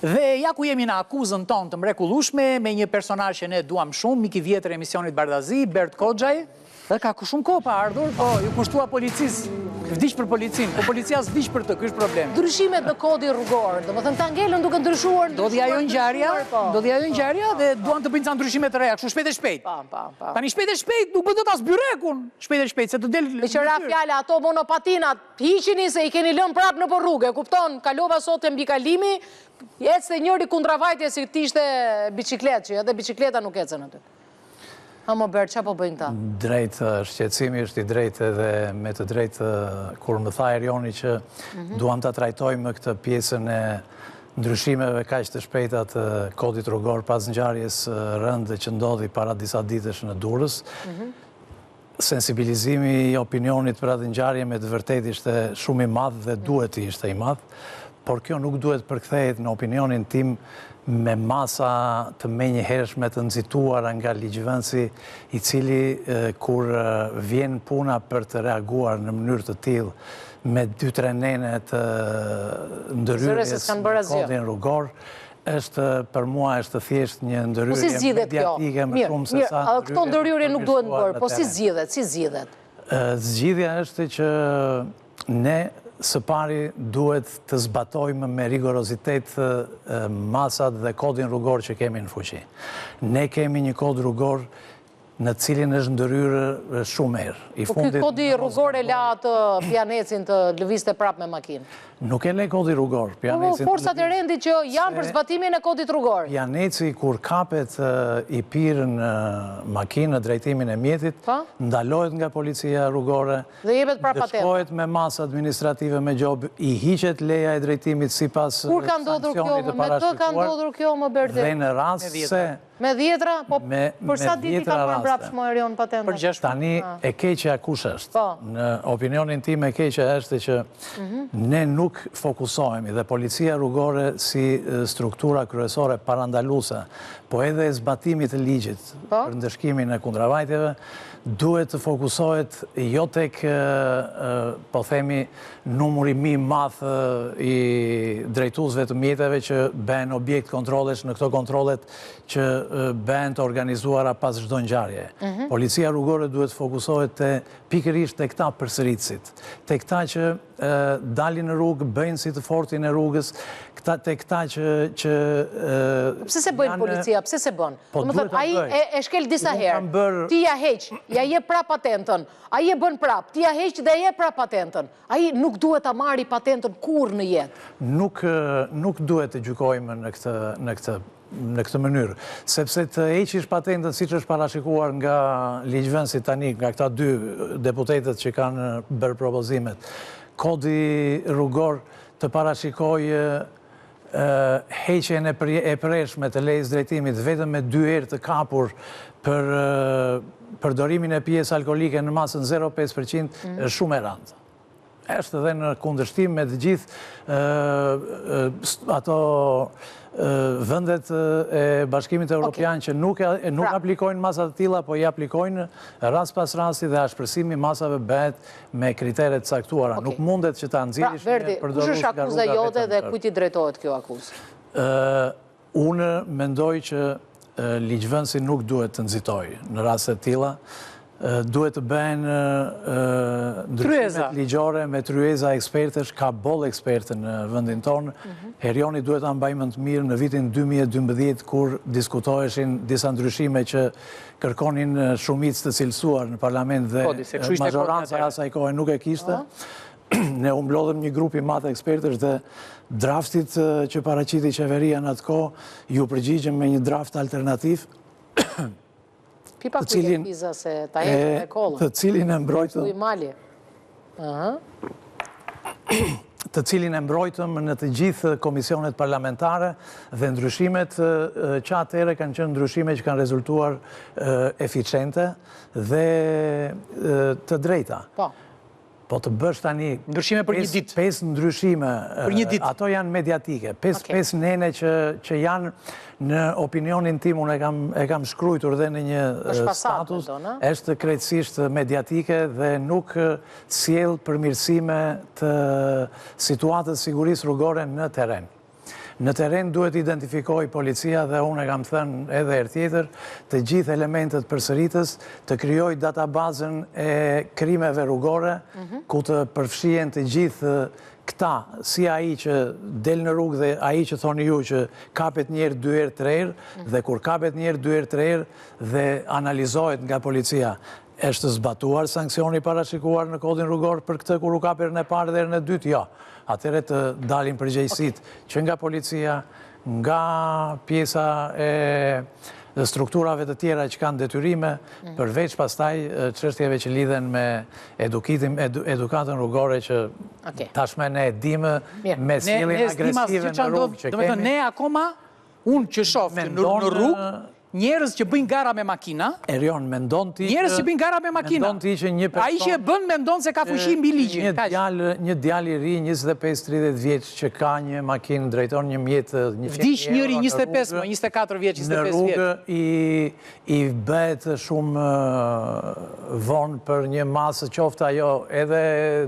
Dhe ja ku jemi në akuzën tonë të mrekullueshme me një personazh që ne duam shumë, mik i vjetër emisionit Bardazi, Bert Koxhaj, dhe ka shumë kohë pa ardhur, po ju kushtua policisë, vdiq për policinë, po policia s'vdiq për të, ky është problemi. Ndryshimet në kodin rrugor, domethënë ta ngelën duke ndryshuar. Do ajo ngjarja dhe duan të bëjnë ca ndryshime të reja, kështu shpejt e shpejt. Tani shpejt e shpejt nuk bën dot as byrekun, shpejt e shpejt se të del. Me qëra fjala ato monopatinat, hiqini se i keni lënë prapë në rrugë, kupton? Kalova sot e mbi kalimi, ecte njëri kundravajtje si t'ishte biçikletë, që edhe biçikleta nuk ecën aty. Ha më bërë, qa po bëjnë ta? Drejtë, shqetësimi është i drejtë edhe me të drejtë kur më tha Erioni që duam të trajtojmë këtë pjesën e ndryshimeve kaq të shpejta të kodit rrugor pas ngjarjes rënde që ndodhi para disa ditësh në Durrës. Sensibilizimi i opinionit për atë ngjarje me të vërtetë ishte shumë i madh dhe duhet të ishte i madh, por kjo nuk duhet përkthehet në opinionin tim me masa të menjëhershme të nxituara nga ligjvënësi i cili kur vjen puna për të reaguar në mënyrë të tillë me 2-3 nene të ndërhyrjes në kodin rrugor, është për mua është thjesht një ndërhyrje mediatike më shumë se sa. Këto ndërhyrje nuk duhet bërë, po si zgjidhet? Zgjidhja është që ne së pari duhet të zbatojmë me rigorozitet masat dhe kodin rrugor që kemi në fuqi. Ne kemi një kod rrugor në cilin është ndërhyrë shumë herë. Po ky kodi rrugor e la atë pianecin të lëvizte prapë me makinë? Nuk e le kodi rrugor. Forcat e rendit që janë për zbatimin e kodit rrugor. Pianeci kur kapet i pirë në makinë në drejtimin e mjetit, ndalohet nga policia rrugore, dhe jepet pra patent. Dëshkohet me masë administrative me gjobë, i hiqet leja e drejtimit sipas sankcionit të parashikuar. Me të ka ndodhur kjo më Berti? Dhe në rast se me 10, po për sa ditë ka marrë mbrapsht Erion patentat? Tani e keqja kush është? Në opinionin tim e keqja është që ne nuk fokusohemi dhe policia rrugore si struktura kryesore parandaluese, po edhe e zbatimit të ligjit për ndëshkimin e kundravajtjeve, duhet të fokusohet jo tek, po themi, numri më i madh i drejtuesve të mjeteve që bëhen objekt kontrollesh në këto kontrollet që bëhen të organizuara pas çdo ngjarje. Policia rrugore duhet të fokusohet pikërisht tek këta përsëritësit, tek këta që dalin në rrugë, bëjnë si të fortin e rrugës, tek këta që... Pse se bëjnë policia, pse se bën? Ai e shkel disa herë, ti ja heq, ja jep prap patentën, ai e bën prap, ti ja heq dhe jep prap patentën. Ai nuk duhet ta marrë patentën kurrë në jetë. Nuk duhet të gjykojmë në këtë mënyrë, sepse të heqish patentën siç është parashikuar nga ligjvënësit tani, nga këta 2 deputetët që kanë bërë propozimet. Kodi rrugor të parashikojë heqjen e prershme të lejës drejtimit vetëm me 2 herë të kapur për përdorimin e pijesë alkolike në masën 0,5% është shumë e rëndë. Është edhe në kundërshtim me të gjithë ato vendet e Bashkimit Evropian që nuk aplikojnë masat të tilla, po i aplikojnë rast pas rasti dhe ashpërsimi masave bëhet me kriteret caktuara. Nuk mundet që ta nxjerrësh një përdorus nga rruga vetëm. Kush është akuza jote dhe kujt i drejtohet kjo akuzë? Unë mendoj që ligjvënësi nuk duhet të nxitojë në raste të tilla. Duhet të bëhen ndryshimet ligjore me tryeza ekspertësh, ka boll ekspertë në vendin tonë. Erioni duhet ta mbajmë të mirë në vitin 2012 kur diskutoheshin disa ndryshime që kërkonin shumicë të cilësuar në parlament dhe majoranca asaj kohe nuk e kishte. Ne u mblodhëm një grup i madh ekspertësh dhe draftit që paraqiti qeveria në atë kohë ju përgjigjëm me një draft alternativ të cilin e mbrojtëm në të gjithë komisionet parlamentare dhe ndryshimet që atëherë kanë qenë ndryshime që kanë rezultuar eficiente dhe të drejta. Po të bësh tani... Ndryshime për një ditë. 5 ndryshime, ato janë mediatike. 5 nene që janë në opinionin tim, unë e kam shkrujtur dhe në një status, është krejtësisht mediatike dhe nuk sjell përmirësime të situatës sigurisë rrugore në teren. Në teren duhet identifikoj policia dhe unë e kam thënë edhe herë tjetër, të gjithë elementet përsëritës, të kryoj databazën e krimeve rrugore, ku të përfshien të gjithë këta, si aji që del në rrugë dhe aji që thoni ju që kapet njerë 2 herë 3 herë, dhe kur kapet njerë 2 herë 3 herë dhe analizohet nga policia, është zbatuar sanksioni parashikuar në kodin rrugor për këtë kur u ka herën e parë dhe herën e dytë? Jo. Atëre të dalin përgjegjësit që nga policia, nga pjesa e strukturave të tjera që kanë detyrime, përveç pastaj çështjeve që lidhen me edukatën rrugore që tashme ne e dimë me sjelljen agresive në rrugë që kemi. Ne akoma, unë që shoh në rrugë, njerëz që bëjnë gara me makina, Erion, mendon ti njerëz që bëjnë gara me makina. Mendon ti që një person... Ai që e bën mendon se ka fuqi mbi ligjin. Një djalë i ri, 25-30 vjeç, që ka një makinë, drejton një mjetë... Vdiq njëri 25, 24 vjeç, 25 vjeç. Në rrugë i bëhet shumë vonë për një masë qoftë ajo edhe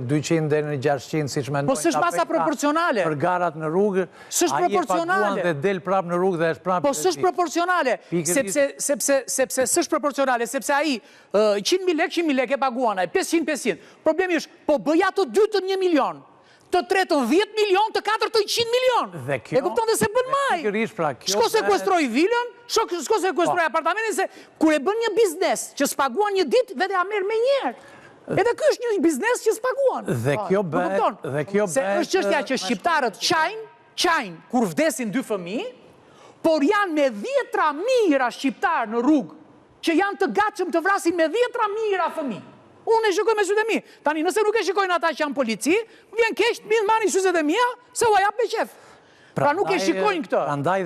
200 dhe në 600, si që mendojnë... Po s'është masa proporcionale. Për garat në rrugë, s'është proporcionale. Ai e paguan dhe del prapë në rrugë dhe është prapë... Po s'është proporcionale. Sepse s'është proporcionale, sepse ai 100.000 lekë e paguan ai, 500. Problemi është, po bëja të dytën 1 milion, të tretën 10 milion, të katërtën 100 milion. E kupton dhe se bën maj. Shko sekuestroj vilën, shko sekuestroj apartamentin, se kur e bën një biznes që s'paguan një ditë, vete a merr me njerë. Edhe ky është një biznes që s'paguan. Dhe kjo bëhet... Se është çështja që shqiptarët qajnë kur vdesin 2 fëmijë, por janë me 10 mijëra shqiptarë në rrugë, që janë të gatshëm të vrasin me 10 mijëra fëmijë. Unë e shikoj me sytë e mi. Tani, nëse nuk e shikojnë ata që janë polici, vjen keq, minë marrin syzet e mia, se u jap me qef. Pra nuk e shikojnë këtë.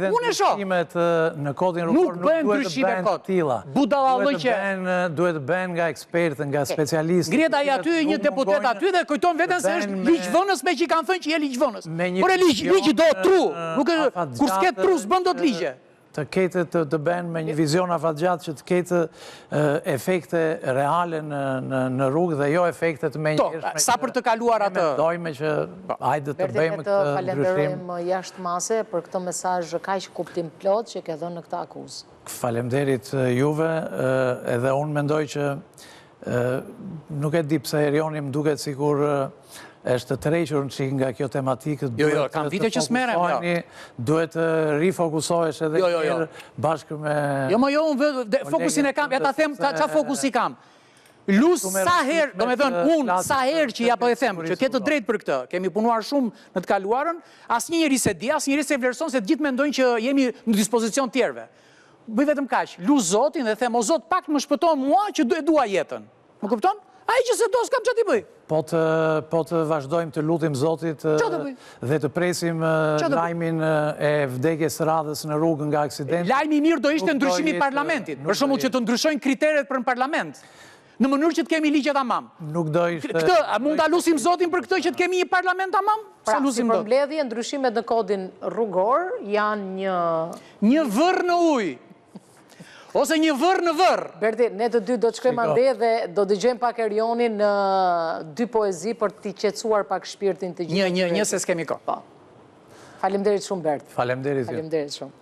Unë e shoh. Në kodin rrugor nuk duhet të bëhen të tilla. Duhet të bëhen nga ekspertë, nga specialistë. Ngrihet ai aty një deputet aty dhe kujton veten se është ligjvënës me që kanë thënë që je ligjvënës. Por e ligji do tru. Kur s'ket tru s'bën dot ligje. Të ketë të bëhen me një vizion afatgjatë që të ketë efekte reale në rrugë dhe jo efekte të menjëhershme. Sa për të kaluar atë? Mendojmë që hajde të bëjmë këtë ndryshim. Falenderojmë jashtë mase për këtë mesazh kaq kuptim plot që ke dhënë në këtë akuzë. Faleminderit juve, edhe unë mendoj që nuk e di pse Erioni më duket sikur është të tërhequr nga kjo tematikë. Jo, kam vite që s'merrem. Duhet të rifokusohesh edhe tjerë bashkë me... Jo, unë fokusin e kam, ja ta them qa fokusi kam. Lus sa herë, do me thënë, unë sa herë që ja po e them, që ketë drejt për këtë, kemi punuar shumë në të kaluarën, asë njëri se di, asë njëri se vlerëson, se të gjithë mendojnë që jemi në dispozicion tjerve. Bëj vetëm kaq, lus Zotin dhe them, o Zot, pak më shpëton mua që dua jetën. Më kupton? Ai që se do s'kam që t'i bëj. Po të vazhdojmë të lutim Zotit dhe të presim lajmin e vdekjes radhës në rrugë nga aksidenti. Lajmi mirë do ishte ndryshimi i parlamentit. Për shembull që të ndryshojnë kriteret për në parlament. Në mënyrë që të kemi ligje tamam. Nuk do ishte... Këtë, a mund ta lusim Zotin për këtë që të kemi një parlament tamam? Pra, si përmbledhje, ndryshimet në kodin rrugor janë një vërr në ujë. Ose një vërr në vërr. Berti, ne të dy do të shkojmë ande dhe do dëgjojmë pak Erionin në 2 poezi për t'i qetësuar pak shpirtin të gjithë. Një se s'kemi kohë. Faleminderit shumë, Bert. Faleminderit. Faleminderit shumë.